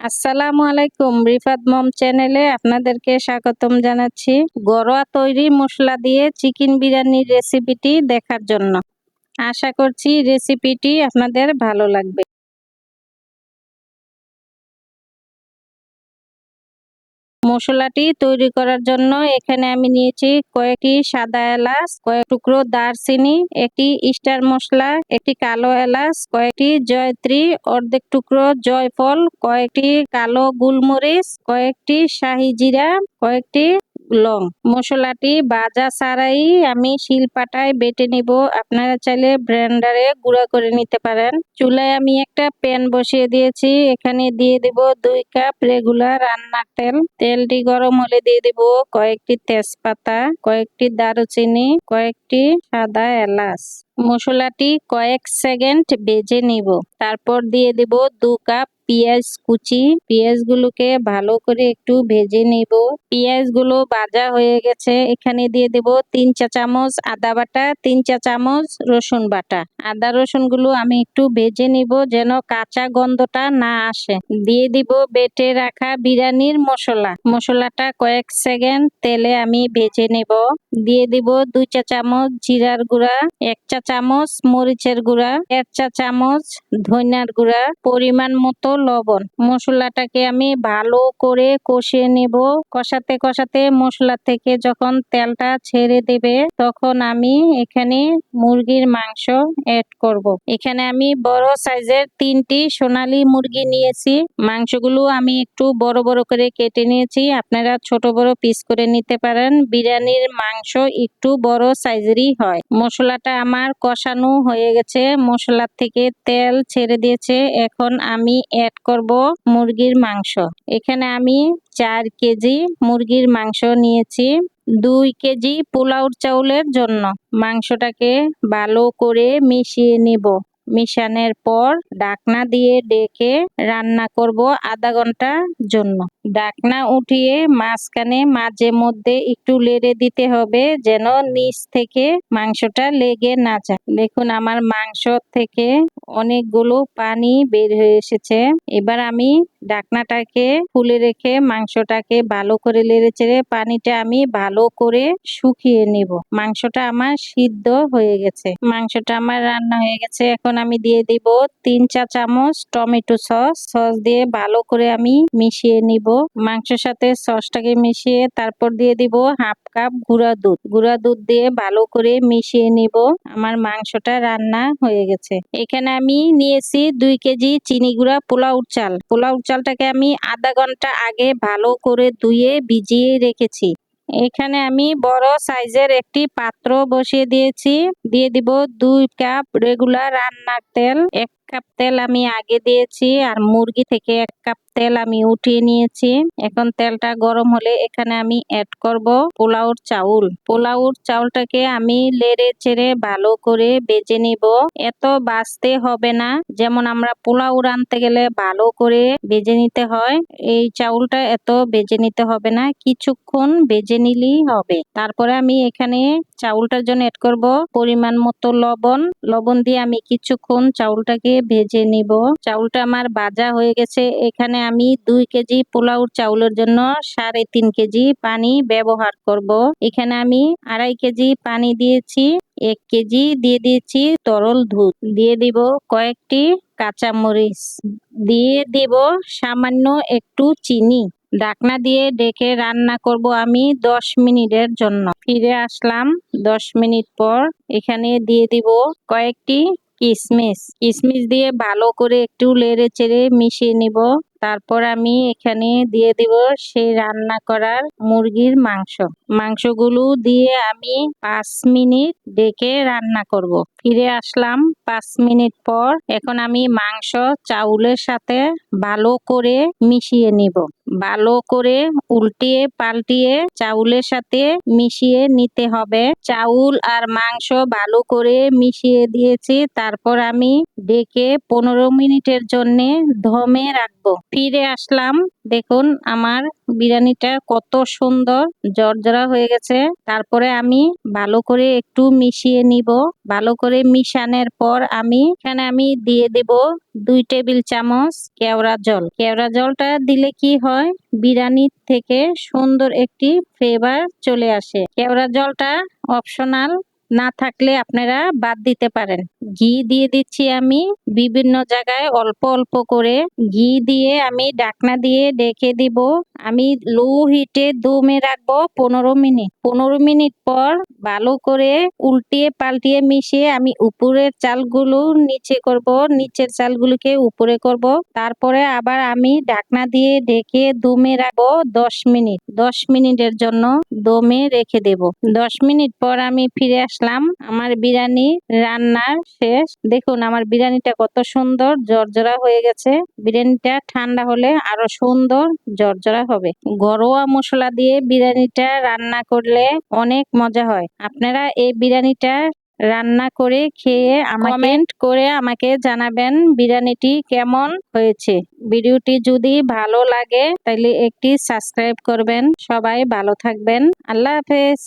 আসসালামু আলাইকুম। রিফাত মম চ্যানেলে আপনাদেরকে স্বাগতম জানাচ্ছি ঘরোয়া তৈরি মশলা দিয়ে চিকেন বিরিয়ানির রেসিপিটি দেখার জন্য। আশা করছি রেসিপিটি আপনাদের ভালো লাগবে। মশলাটি তৈরি করার জন্য এখানে আমি নিয়েছি কয়েকটি সাদা এলাচ, কয়েক টুকরো দারচিনি, একটি স্টার মশলা, একটি কালো এলাচ, কয়েকটি জয়ত্রী, অর্ধেক টুকরো জয়ফল, কয়েকটি কালো গোলমরিচ, কয়েকটি শাহি জিরা, কয়েকটি লং। মশলাটি ভাজা ছাড়াই আমি শিলপাটায় বেটে নিব। আপনারা চাইলে ব্লেন্ডারে গুঁড়া করে নিতে পারেন। চুলায় আমি একটা প্যান বসিয়ে দিয়েছি। এখানে দিয়ে দেব 2 কাপ রেগুলার রান্নার তেল। তেলটি গরম হলে দিয়ে দেব কয়েকটি তেজপাতা, কয়েকটি দারুচিনি, কয়েকটি সাদা এলাচ। মশলাটি কয়েক সেকেন্ড ভেজে নিব। তারপর দিয়ে দেব 2 কাপ পেঁয়াজ কুচি। পেঁয়াজগুলোকে ভালো করে একটু ভেজে নিব। পেঁয়াজগুলো ভাজা হয়ে গেছে। এখানে দিয়ে দেব 3 চা চামচ আদা বাটা, 3 চা চামচ রসুন বাটা। আদা রসুনগুলো আমি একটু ভেজে নিব যেন কাঁচা গন্ধটা না আসে। দিয়ে দিব বেটে রাখা বিরিয়ানির মশলা। মশলাটা কয়েক সেকেন্ড তেলে আমি ভেজে নেব। দিয়ে দিব 2 চা চামচ জিরার গুঁড়া, 1 চা চামচ মরিচের গুঁড়া, 1 চা চামচ ধনিয়ার গুঁড়া, পরিমাণ মতো লবণ। মশলাটাকে আমি ভালো করে কষিয়ে নেব। কষাতে কষাতে মশলা থেকে যখন তেলটা ছেড়ে দেবে তখন আমি এখানে মুরগির মাংস অ্যাড করব। এখানে আমি বড় সাইজের 3টি সোনালী মুরগি নিয়েছি। মাংসগুলো আমি একটু বড় বড় করে কেটে নিয়েছি। আপনারা ছোট বড় পিস করে নিতে পারেন। বিরিয়ানির মাংস একটু বড় সাইজেরই হয়। মশলাটা আমার কষানো হয়ে গেছে। মশলার থেকে তেল ছেড়ে দিয়েছে। এখন আমি অ্যাড করব মুরগির মাংস। এখানে আমি 4 কেজি মুরগির মাংস নিয়েছি 2 কেজি পোলাও চাউলের জন্য। মাংসটাকে ভালো করে মিশিয়ে নিব। মিশানোর পর ঢাকনা দিয়ে ডেকে রান্না করব আধা ঘন্টার জন্য। ঢাকনা উঠিয়ে মাঝখানে মাঝে মধ্যে একটু নেড়ে দিতে হবে যেন নিচ থেকে মাংসটা লেগে না যায়। দেখুন আমার মাংস থেকে অনেকগুলো পানি বের হয়ে এসেছে। এবার আমি ঢাকনাটাকে খুলে রেখে মাংসটাকে ভালো করে নেড়ে চেড়ে পানিটা আমি ভালো করে শুকিয়ে নিব। মাংসটা আমার সিদ্ধ হয়ে গেছে। মাংসটা আমার রান্না হয়ে গেছে। এখন আমি দিয়ে দিব 3 চা চামচ টমেটো সস। সস দিয়ে ভালো করে আমি মিশিয়ে নিব। মাংসের সাথে সসটাকে মিশিয়ে তারপর দিয়ে দিব হাফ কাপ গুঁড়া দুধ। গুঁড়া দুধ দিয়ে ভালো করে মিশিয়ে নিব। আমার মাংসটা রান্না হয়ে গেছে। এখানে আমি নিয়েছি 2 কেজি চিনি গুঁড়া পোলাও চাল। পোলাও চালটাকে আমি আধা ঘন্টা আগে ভালো করে ধুয়ে ভিজিয়ে রেখেছি। এখানে আমি বড় সাইজের একটি পাত্র বসিয়ে দিয়েছি। দিয়ে দিব 2 কাপ রেগুলার রান্নার তেল। 1 কাপ তেল আমি আগে দিয়েছি আর মুরগি থেকে 1 কাপ তেল আমি উঠিয়ে নিয়েছি। এখন তেলটা গরম হলে এখানে আমি অ্যাড করব পোলাওর চাউল। পোলাওর চাউলটাকে আমি নেড়ে চেড়ে ভালো করে ভেজে নিব। এত ভাজতে হবে না, যেমন আমরা পোলাও রাঁধতে গেলে ভালো করে ভেজে নিতে হয়। এই চাউলটা এত ভেজে নিতে হবে না, কিছুক্ষণ ভেজে নিলেই হবে। তারপরে আমি এখানে চাউলটার জন্য অ্যাড করব পরিমাণ মতো লবণ। লবণ দিয়ে আমি কিছুক্ষণ চাউলটাকে ভেজে নিব। চাউলটা আমার ভাজা হয়ে গেছে। এখানে আমি 2 কেজি পোলাও চাউলের জন্য 3.5 কেজি পানি ব্যবহার করব। এখানে আমি 2.5 কেজি পানি দিয়েছি। 1 কেজি দিয়ে দিয়েছি তরল দুধ। দিয়ে দিব কয়েকটি কাঁচামরিচ। দিয়ে দিব সামান্য একটু চিনি। ঢাকনা দিয়ে ডেকে রান্না করব আমি 10 মিনিটের জন্য। ফিরে আসলাম 10 মিনিট পর। এখানে দিয়ে দিব কয়েকটি কিশমিশ। কিশমিশ দিয়ে ভালো করে একটু নেড়ে চেড়ে মিশিয়ে নিব। তারপর আমি এখানে দিয়ে দিব সেই রান্না করার মুরগির মাংস। মাংসগুলো দিয়ে আমি 5 মিনিট ডেকে রান্না করব। ফিরে আসলাম 5 মিনিট পর। এখন আমি মাংস চাউলের সাথে ভালো করে মিশিয়ে নিব। ভালো করে উল্টিয়ে পাল্টিয়ে চাউলের সাথে মিশিয়ে নিতে হবে। চাউল আর মাংস ভালো করে মিশিয়ে দিয়েছি। তারপর আমি ডেকে 15 মিনিটের জন্য দমে রাখবো। ফিরে আসলাম দেখুন আমার বিরিয়ানিটা কত সুন্দর জর্জরা হয়ে গেছে। তারপরে আমি ভালো করে একটু মিশিয়ে নিব। ভালো করে মিশানোর পর আমি দিয়ে দেব 2 টেবিল চামচ কেওড়া জল। কেওড়া জলটা দিলে কি হয়, বিরিয়ানির থেকে সুন্দর একটি ফ্লেভার চলে আসে। কেওড়া জলটা অপশনাল, না থাকলে আপনারা বাদ দিতে পারেন। ঘি দিয়ে দিচ্ছি আমি বিভিন্ন জায়গায় অল্প অল্প করে। ঘি দিয়ে আমি ঢাকনা দিয়ে ঢেকে দিব। আমি লো হিটে দমে রাখবো 15 মিনিট। 15 মিনিট পর ভালো করে উল্টিয়ে পাল্টিয়ে মিশিয়ে আমি উপরের চালগুলো নিচে করব, নিচের চালগুলোকে উপরে করব। তারপরে আবার আমি ঢাকনা দিয়ে ঢেকে দমে রাখবো 10 মিনিট। 10 মিনিটের জন্য দমে রেখে দেব। 10 মিনিট পর আমি ফিরে আসলাম। আমার বিরিয়ানি রান্নার শেষ। দেখুন আমার বিরিয়ানিটা কত সুন্দর জর্জরা হয়ে গেছে। বিরিয়ানিটা ঠান্ডা হলে আরো সুন্দর জর্জরা হবে। ঘরোয়া মশলা দিয়ে বিরিয়ানিটা রান্না করলে অনেক মজা হয়। আপনারা এই বিরিয়ানিটা রান্না করে খেয়ে কমেন্ট করে আমাকে জানাবেন বিরিয়ানিটি কেমন হয়েছে। ভিডিওটি যদি ভালো লাগে তাহলে একটি সাবস্ক্রাইব করবেন। সবাই ভালো থাকবেন। আল্লাহ হাফেজ।